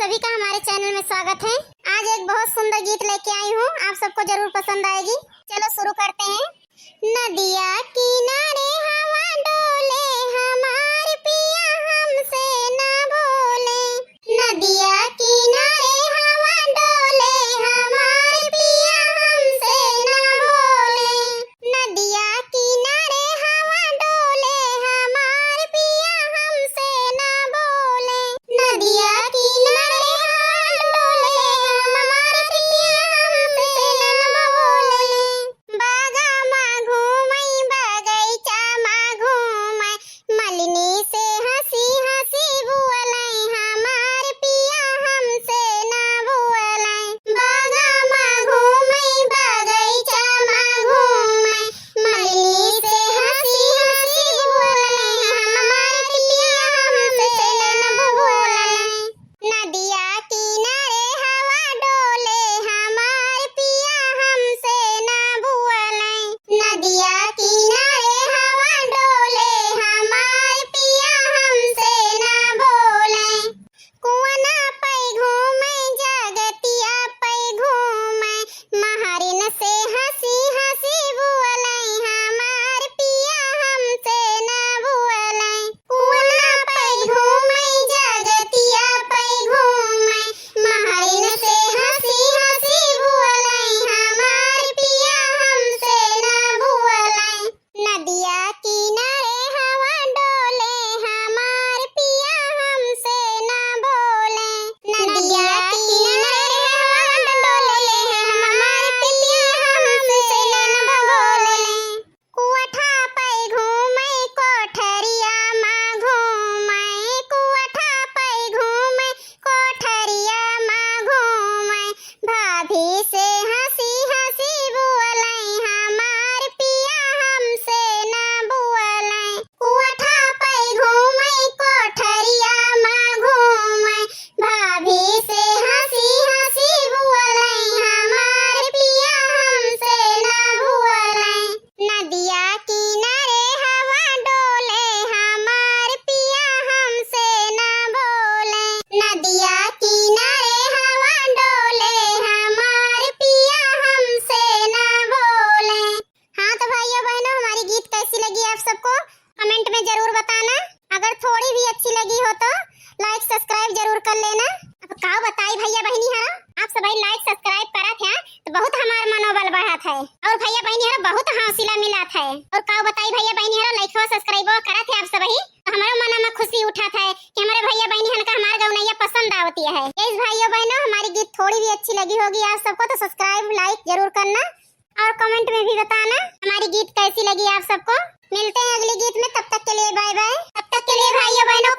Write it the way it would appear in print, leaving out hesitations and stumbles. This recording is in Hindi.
सभी का हमारे चैनल में स्वागत है। आज एक बहुत सुंदर गीत लेके आई हूँ, आप सबको जरूर पसंद आएगी। चलो शुरू करते हैं। नदिया किनारे हवा डोले, हमारे पिया हमसे ना बोले। नदिया किनारे हवा डोले, हमारे पिया हमसे ना बोले। नदिया किनारे हवा डोले, हमारे पिया हमसे ना बोले। नदिया कमेंट में जरूर बताना। अगर थोड़ी भी अच्छी लगी हो तो लाइक सब्सक्राइब जरूर कर लेना। अब का बताई भैया बहनी हरा, आप सब लाइक सब्सक्राइब करत है तो बहुत हमार मनोबल बढ़त है और भैया बहनी हरा बहुत हौसला मिलत है। और का बताई भैया बहनी हरा लाइक सब्सक्राइब करत है आप सब तो हमारे मन में खुशी उठत है कि हमारे भैया बहनी हन का हमार गौनैया पसंद आवती है। इस भाइयों बहनों हमारी गीत थोड़ी भी अच्छी लगी होगी आप सबको तो सब्सक्राइब लाइक जरूर करना और कमेंट में भी बताना हमारी गीत कैसी लगी आप सबको। मिलते हैं अगली गीत में, तब तक के लिए बाय बाय। तब तक के लिए भाइयों बहनों